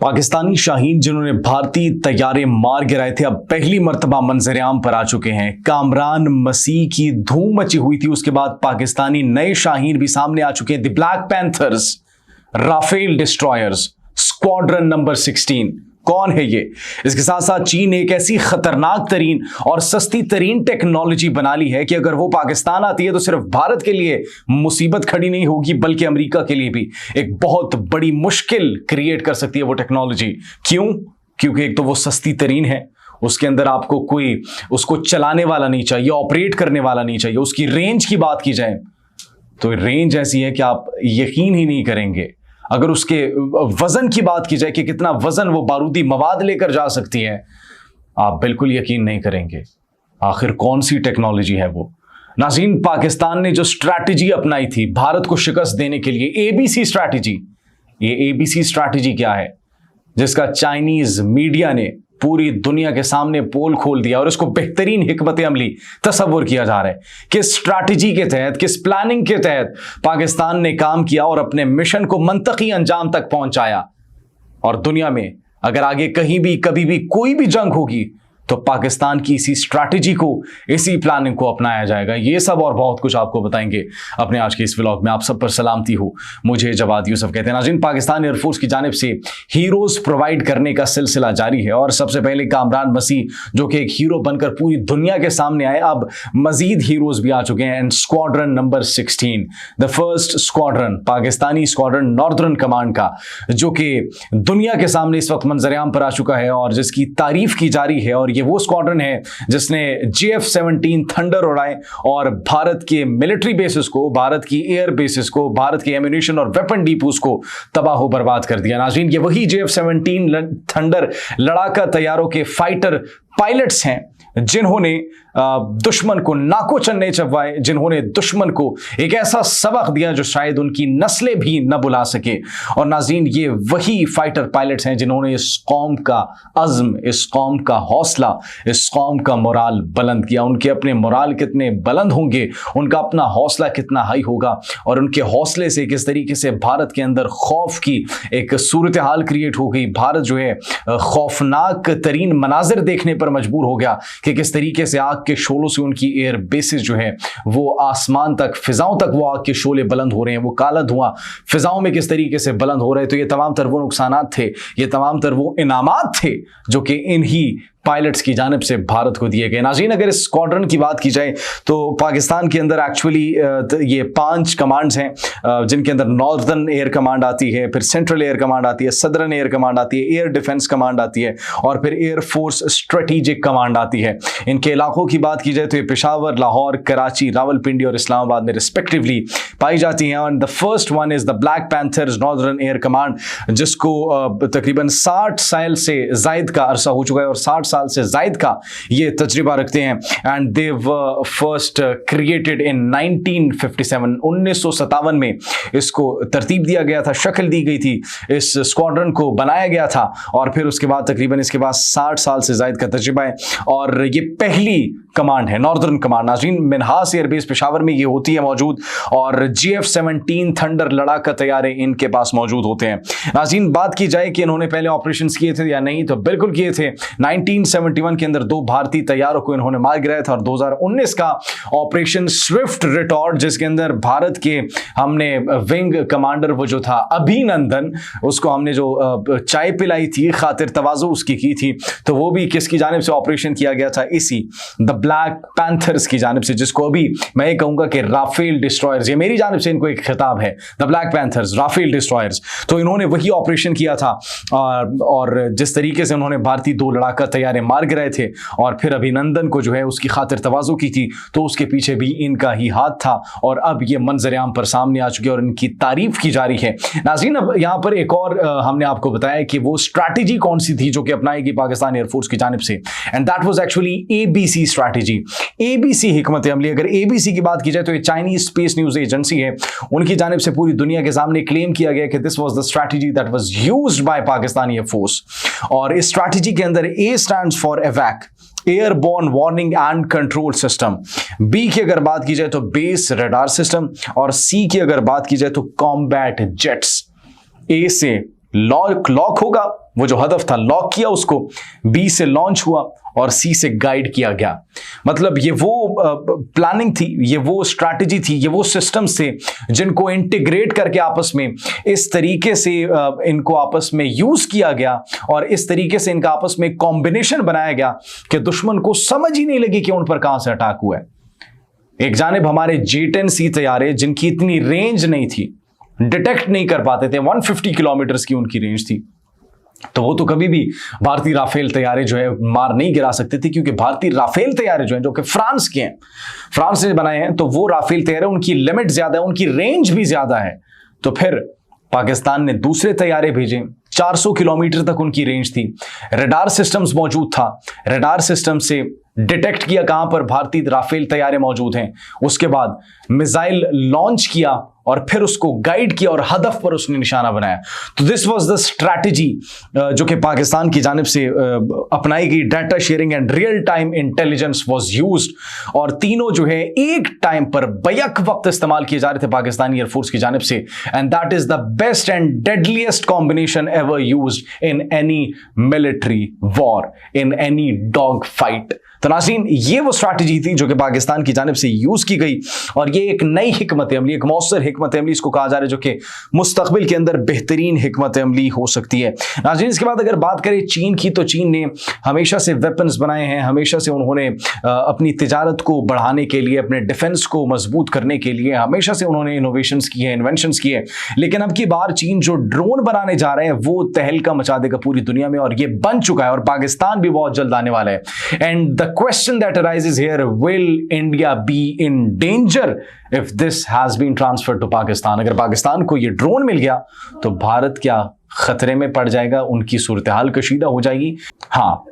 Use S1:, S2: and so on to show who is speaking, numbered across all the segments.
S1: पाकिस्तानी शाहीन जिन्होंने भारतीय तैयारे मार गिराए थे, अब पहली मर्तबा मंजर-ए-आम पर आ चुके हैं। कामरान मसीह की धूम मची हुई थी, उसके बाद पाकिस्तानी नए शाहीन भी सामने आ चुके हैं। The Black Panthers, Rafale Destroyers, squadron number 16। कौन है ये? इसके साथ साथ चीन एक ऐसी खतरनाक तरीन और सस्ती तरीन टेक्नोलॉजी बना ली है कि अगर वो पाकिस्तान आती है तो सिर्फ भारत के लिए मुसीबत खड़ी नहीं होगी, बल्कि अमेरिका के लिए भी एक बहुत बड़ी मुश्किल क्रिएट कर सकती है वो टेक्नोलॉजी। क्यों? क्योंकि एक तो वो सस्ती तरीन है, उसके अंदर आपको कोई उसको चलाने वाला नहीं चाहिए, ऑपरेट करने वाला नहीं चाहिए। उसकी रेंज की बात की जाए तो रेंज ऐसी है कि आप यकीन ही नहीं करेंगे। अगर उसके वजन की बात की जाए कि कितना वजन वो बारूदी मवाद लेकर जा सकती है, आप बिल्कुल यकीन नहीं करेंगे। आखिर कौन सी टेक्नोलॉजी है वो? नाज़रीन, पाकिस्तान ने जो स्ट्रैटेजी अपनाई थी भारत को शिकस्त देने के लिए, एबीसी स्ट्रैटेजी, ये एबीसी स्ट्रैटेजी क्या है जिसका चाइनीज मीडिया ने पूरी दुनिया के सामने पोल खोल दिया और इसको बेहतरीन हिकमत अमली तस्वुर किया जा रहा है। किस स्ट्रैटेजी के तहत, किस प्लानिंग के तहत पाकिस्तान ने काम किया और अपने मिशन को मंतकी अंजाम तक पहुंचाया। और दुनिया में अगर आगे कहीं भी कभी भी कोई भी जंग होगी तो पाकिस्तान की इसी स्ट्रैटेजी को, इसी प्लानिंग को अपनाया जाएगा। ये सब और बहुत कुछ आपको बताएंगे अपने आज के इस व्लॉग में। आप सब पर सलामती हो, मुझे जवाद यूसुफ कहते हैं। नाज़रीन, पाकिस्तान एयरफोर्स की जानिब से हीरोज प्रोवाइड करने का सिलसिला जारी है और सबसे पहले कामरान मसीह जो कि एक हीरो बनकर पूरी दुनिया के सामने आए, अब मजीद हीरोज भी आ चुके हैं। And squadron number 16, the first squadron, Pakistani squadron northern command का, जो कि दुनिया के सामने इस वक्त मंजर-ए-आम पर आ चुका है और जिसकी तारीफ की जारी है। और ये वो स्क्वाड्रन है जिसने JF-17 थंडर उड़ाए और भारत के मिलिट्री बेसिस को, भारत की एयर बेसिस को, भारत के एम्यूनिशन और वेपन डिपोज को तबाह बर्बाद कर दिया। नाज़रीन, ये वही JF-17 थंडर लड़ाका तैयारों के फाइटर पायलट्स हैं जिन्होंने दुश्मन को नाको चन्ने चबवाए, जिन्होंने दुश्मन को एक ऐसा सबक दिया जो शायद उनकी नस्लें भी न बुला सके। और नाज़रीन, ये वही फाइटर पायलट्स हैं जिन्होंने इस कौम का अज़्म, इस कौम का हौसला, इस कौम का मोराल बुलंद किया। उनके अपने मोराल कितने बुलंद होंगे, उनका अपना हौसला कितना हाई होगा और उनके हौसले से किस तरीके से भारत के अंदर खौफ की एक सूरत हाल क्रिएट हो गई। भारत जो है खौफनाक तरीन मनाजिर देखने पर मजबूर हो गया कि किस तरीके से आग के शोलों से उनकी एयर बेसिस जो है वो आसमान तक, फिजाओं तक वो आग के शोले बुलंद हो रहे हैं, वो काला धुआं फिजाओं में किस तरीके से बुलंद हो रहे हैं। तो ये तमाम तर वो नुकसानात थे, ये तमाम तर वो इनामात थे जो कि इन्हीं पायलट्स की जानिब से भारत को दिए गए। नाज़रीन, अगर इस स्क्वाड्रन की बात की जाए तो पाकिस्तान के अंदर एक्चुअली ये 5 कमांड्स हैं जिनके अंदर नॉर्दर्न एयर कमांड आती है, फिर सेंट्रल एयर कमांड आती है, सदर्न एयर कमांड आती है, एयर डिफेंस कमांड आती है और फिर एयर फोर्स स्ट्रेटेजिक कमांड आती है। इनके इलाकों की बात की जाए तो ये पेशावर, लाहौर, कराची, रावलपिंडी और इस्लामाबाद में रिस्पेक्टिवली पाई जाती हैं। And the first one is the Black panthers northern air command, जिसको तकरीबन 60 साल से जायद का अरसा हो चुका है और 60 साल से जायद का ये तजर्बा रखते हैं। And they were first created in 1957, 1957 में इसको तरतीब दिया गया था, शक्ल दी गई थी, इस स्क्वाड्रन को बनाया गया था और फिर उसके बाद तकरीबन इसके बाद 60 साल से जायद का तजर्बा है और ये पहली कमांड है नॉर्दर्न कमांड। नाज़रीन, मिन्हास एयरबेस पेशावर में ये होती है मौजूद और JF-17 थंडर लड़ाका तैयारे इनके पास मौजूद होते हैं। नाज़रीन, बात की जाए कि इन्होंने पहले ऑपरेशंस किए थे या नहीं, तो बिल्कुल किए थे। 1971 के अंदर 2 भारतीय तैयारों को इन्होंने मार गिराया था और 2019 का ऑपरेशन स्विफ्ट रिटॉर्ट, जिसके अंदर भारत के हमने विंग कमांडर वो जो था अभिनंदन, उसको हमने जो चाय पिलाई थी, खातिर तवाज़ु उसकी की थी, तो वो भी किसकी जानिब से ऑपरेशन किया गया था? इसी द ब्लैक पैंथर्स की जानिब से, जिसको अभी मैं ये कहूंगा कि राफेल डिस्ट्रॉयर्स, ये मेरी जानिब से इनको एक खिताब है, the Black Panthers, Rafale Destroyers. तो इन्होंने वही ऑपरेशन किया था और जिस तरीके से उन्होंने भारतीय 2 लड़ाका तैयारे मार गिराए थे और फिर अभिनंदन को जो है उसकी खातिर तवाज़ु की थी, तो उसके पीछे भी इनका ही हाथ था और अब ये मंजर-ए-आम पर सामने आ चुके और इनकी तारीफ की जा रही है। नाज़रीन, अब यहाँ पर एक और हमने आपको बताया कि वो स्ट्रैटेजी कौन सी थी जो कि अपनाएगी पाकिस्तान एयरफोर्स की जानिब से, and that was actually ABC strategy, ABC हिकमत अमली। अगर ABC की बात की जाए तो ये चाइनीज स्पेस न्यूज एजेंसी है, उनकी जानिब से पूरी दुनिया के सामने क्लेम किया गया कि this was the strategy that was used by Pakistani air force. और इस स्ट्रैटेजी के अंदर A स्टैंड्स फॉर एवैक, airborne warning and control system, B की अगर बात की जाए तो बेस रडार सिस्टम और सी की अगर बात की जाए तो कॉम्बैट जेट्स। ए से लॉक होगा, वो जो हदफ था लॉक किया उसको, बी से लॉन्च हुआ और सी से गाइड किया गया। मतलब ये वो प्लानिंग थी, ये वो स्ट्रैटेजी थी, ये वो सिस्टम्स थे जिनको इंटीग्रेट करके आपस में इस तरीके से इनको आपस में यूज किया गया और इस तरीके से इनका आपस में कॉम्बिनेशन बनाया गया कि दुश्मन को समझ ही नहीं लगी कि उन पर कहां से अटैक हुआ है। एक जानिब हमारे J-10C तैयारे जिनकी इतनी रेंज नहीं थी, डिटेक्ट नहीं कर पाते थे, 150 किलोमीटर की उनकी रेंज थी, तो वो तो कभी भी भारतीय राफेल तैयारे जो है मार नहीं गिरा सकते थे, क्योंकि भारतीय राफेल तैयारे जो हैं, जो कि फ्रांस के हैं, फ्रांस ने बनाए हैं, तो वो राफेल तैयारे उनकी लिमिट ज्यादा है, उनकी रेंज भी ज्यादा है। तो फिर पाकिस्तान ने दूसरे तैयारे भेजे, 400 किलोमीटर तक उनकी रेंज थी, रडार सिस्टम्स मौजूद था, रडार सिस्टम से डिटेक्ट किया कहां पर भारतीय राफेल तैयारे मौजूद हैं, उसके बाद मिसाइल लॉन्च किया और फिर उसको गाइड किया और हदफ पर उसने निशाना बनाया। तो दिस वाज द स्ट्रैटेजी जो कि पाकिस्तान की जानिब से अपनाई गई। Data sharing and real time intelligence was used और तीनों जो है एक टाइम पर बैक वक्त इस्तेमाल किए जा रहे थे पाकिस्तानी एयरफोर्स की जानिब से, and that is the best and deadliest combination ever used in any military war, in any dog fight. तो नाज़रीन, ये वो स्ट्रैटेजी थी जो कि पाकिस्तान की जानिब से यूज की गई और ये एक नई हिकमत अमली, एक मौसर हिकमत अमली इसको कहा जा रहा है, जो कि मुस्तकबिल के अंदर बेहतरीन हिकमत अमली हो सकती है। नाज़रीन, इसके बाद अगर बात करें चीन की, तो चीन ने हमेशा से वेपन्स बनाए हैं, हमेशा से उन्होंने अपनी तिजारत को बढ़ाने के लिए, अपने डिफेंस को मजबूत करने के लिए हमेशा से उन्होंने इनोवेशंस किए, इन्वेंशंस किए। लेकिन अब की बार चीन जो ड्रोन बनाने जा रहे हैं वो तहलका मचा देगा पूरी दुनिया में, और ये बन चुका है और पाकिस्तान भी बहुत जल्द आने वाला है। And the question that arises here, will India be in danger if this has been transferred to Pakistan? अगर पाकिस्तान को ये ड्रोन मिल गया तो भारत क्या खतरे में पड़ जाएगा, उनकी सूरत हाल कशीदा हो जाएगी? हाँ,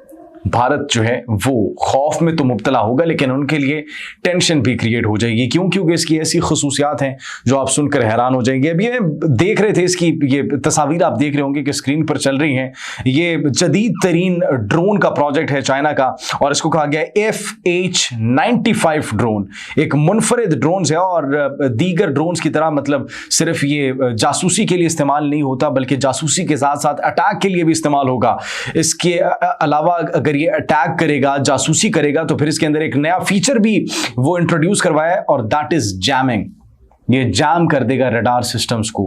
S1: भारत जो है वो खौफ में तो मुब्तला होगा, लेकिन उनके लिए टेंशन भी क्रिएट हो जाएगी। क्यों? क्योंकि इसकी ऐसी खसूसियात हैं जो आप सुनकर हैरान हो जाएंगे। अब ये देख रहे थे, इसकी ये तस्वीर आप देख रहे होंगे कि स्क्रीन पर चल रही हैं। ये जदीद तरीन ड्रोन का प्रोजेक्ट है चाइना का, और इसको कहा गया FH-95 ड्रोन। एक मुनफरिद ड्रोन है और दीगर ड्रोन्स की तरह मतलब सिर्फ ये जासूसी के लिए इस्तेमाल नहीं होता, बल्कि जासूसी के साथ साथ अटैक के लिए भी इस्तेमाल होगा। इसके अलावा अगर ये अटैक करेगा, जासूसी करेगा, तो फिर इसके अंदर एक नया फीचर भी वो इंट्रोड्यूस करवाया, और दैट इज जैमिंग। ये जैम कर देगा रडार सिस्टम्स को,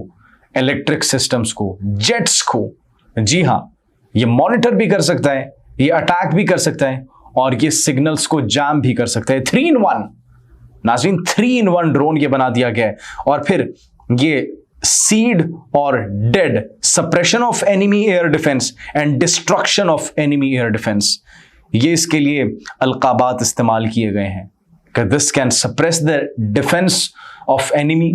S1: इलेक्ट्रिक सिस्टम्स को, जेट्स को। जी हां, ये मॉनिटर भी कर सकता है, ये अटैक भी कर सकता है, और ये सिग्नल्स को जैम भी कर सकता है। 3 in 1 नाज़रीन, 3 in 1 ड्रोन ये बना दिया गया है। और फिर ये सीड और dead, suppression of enemy air defence and destruction of enemy air defence, ये इसके लिए अलकाबात इस्तेमाल किए गए हैं कि this can suppress the defence of enemy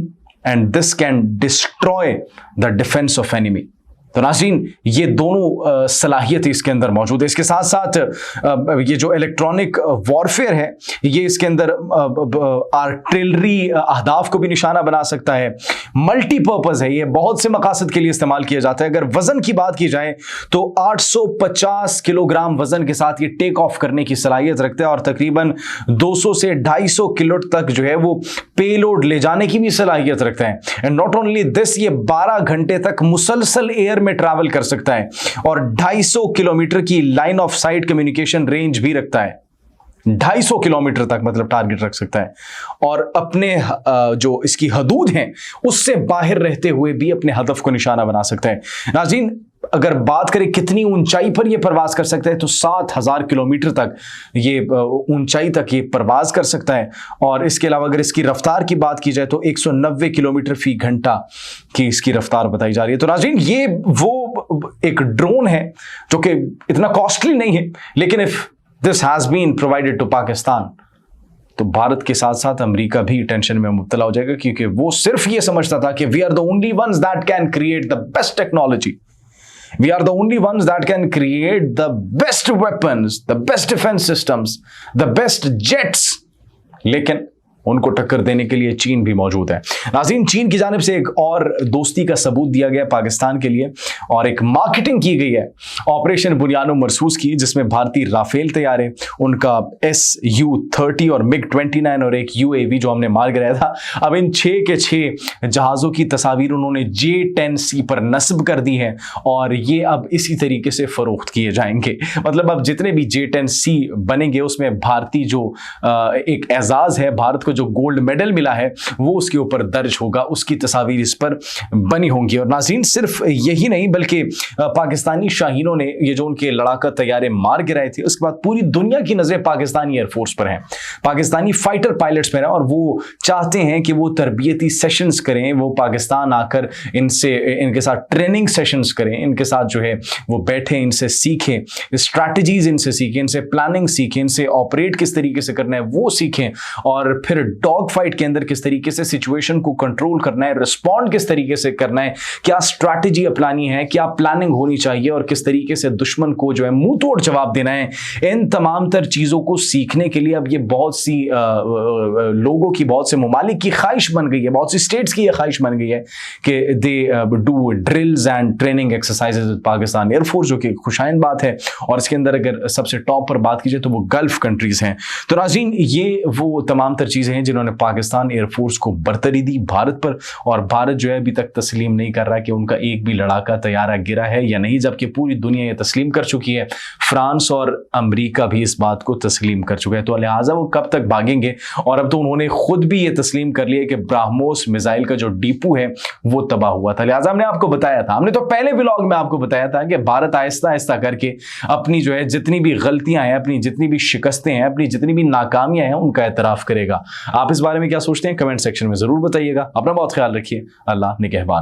S1: and this can destroy the defence of enemy. तो नाज़रीन, ये दोनों सलाहियत इसके अंदर मौजूद है। इसके साथ साथ ये जो इलेक्ट्रॉनिक वॉरफेयर है, ये इसके अंदर आर्टिलरी अहदाफ को भी निशाना बना सकता है। मल्टीपर्पज़ है, ये बहुत से मकासद के लिए इस्तेमाल किया जाता है। अगर वजन की बात की जाए तो 850 किलोग्राम वजन के साथ ये टेक ऑफ करने की सलाहियत रखता है, और तकरीबन 200 से 250 किलो तक जो है वो पेलोड ले जाने की भी सलाहियत रखता है। एंड नॉट ओनली दिस, ये 12 घंटे तक मुसलसल एयर में ट्रैवल कर सकता है और 250 किलोमीटर की line of site communication range भी रखता है। 250 किलोमीटर तक मतलब टारगेट रख सकता है, और अपने जो इसकी हदूद हैं उससे बाहर रहते हुए भी अपने हदफ को निशाना बना सकता है। नाज़रीन, अगर बात करें कितनी ऊंचाई पर यह परवाज कर सकता है, तो 7000 किलोमीटर तक ये ऊंचाई तक ये परवाज कर सकता है। और इसके अलावा अगर इसकी रफ्तार की बात की जाए तो 190 किलोमीटर फी घंटा की इसकी रफ्तार बताई जा रही है। तो नाज़रीन, ये वो एक ड्रोन है जो कि इतना कॉस्टली नहीं है, लेकिन if this has been provided to Pakistan, तो भारत के साथ साथ अमेरिका भी टेंशन में मुब्तला हो जाएगा, क्योंकि वो सिर्फ ये समझता था कि we are the only ones that can create the best technology, we are the only ones that can create the best weapons, the best defense systems, the best jets. लेकिन उनको टक्कर देने के लिए चीन भी मौजूद है। नाज़रीन, चीन की जानिब से एक और दोस्ती का सबूत दिया गया पाकिस्तान के लिए और एक मार्केटिंग की गई है ऑपरेशन बुनियानो मरसूस की, जिसमें भारतीय राफेल तैयारे, उनका Su-30 और MiG-29 और एक UAV जो हमने मार गिराया था, अब इन 6 के 6 जहाज़ों की तस्वीर उन्होंने J-10C पर नस्ब कर दी है और ये अब इसी तरीके से फरोख्त किए जाएंगे। मतलब अब जितने भी J-10C बनेंगे उसमें भारतीय जो एक एजाज है, भारत को जो गोल्ड मेडल मिला है वो उसके ऊपर दर्ज होगा, उसकी तस्वीर इस पर बनी होंगी। और नाज़रीन, सिर्फ यही नहीं बल्कि पाकिस्तानी शाहीनों ने ये जो उनके लड़ाका तैयारे मार गिराए थे, उसके बाद पूरी दुनिया की नजरें पाकिस्तानी एयरफोर्स पर हैं, पाकिस्तानी फाइटर पायलट्स पर हैं और वो चाहते हैं कि वो तरबियती सेशंस करें, वो पाकिस्तान आकर इनके साथ ट्रेनिंग सेशंस करें, इनके साथ जो है वो बैठे, इनसे सीखें, स्ट्रैटेजीज इनसे सीखें, इनसे प्लानिंग सीखें, इनसे ऑपरेट किस तरीके से करना है वो सीखें और फिर डॉग फाइट के अंदर किस तरीके से सिचुएशन को कंट्रोल करना है, रिस्पॉन्ड किस तरीके से करना है, क्या स्ट्रैटेजी अपनानी है, क्या प्लानिंग होनी चाहिए और किस तरीके से दुश्मन को जो है मुंह तोड़ जवाब देना है। इन तमाम तर चीजों को सीखने के लिए अब ये बहुत सी लोगों की, बहुत से ममालिक की ख्वाहिश बन गई है, बहुत सी स्टेट्स की यह ख्वाहिश बन गई है कि they do drills and training exercises with Pakistan air force, जो कि खुशाइंद बात है। और इसके अंदर अगर सबसे टॉप पर बात कीजिए तो वो गल्फ कंट्रीज हैं। तो नाज़रीन, ये वो तमाम तर चीजें हैं जिन्होंने पाकिस्तान एयरफोर्स को बर्तरी दी भारत पर, और भारत जो है अभी तक तस्लीम नहीं कर रहा कि उनका एक भी लड़ाका तैयारा गिरा है या नहीं, जबकि पूरी दुनिया ये तस्लीम कर चुकी है। फ्रांस और अमेरिका भी इस बात को तस्लीम कर चुके हैं, तो लिहाजा वो कब तक भागेंगे। और अब तो उन्होंने खुद भी ये तस्लीम कर लिया कि ब्राह्मोस मिसाइल का जो डिपो है वो तबाह हुआ था। लिहाजा हमने आपको बताया था, हमने तो पहले व्लॉग में आपको बताया था कि भारत आहिस्ता आहिस्ता करके अपनी जो है जितनी भी गलतियां हैं, अपनी जितनी भी शिकस्तें हैं, अपनी जितनी भी नाकामियां हैं, उनका एतराफ करेगा। आप इस बारे में क्या सोचते हैं कमेंट सेक्शन में जरूर बताइएगा। अपना बहुत ख्याल रखिए। अल्लाह निगहबान।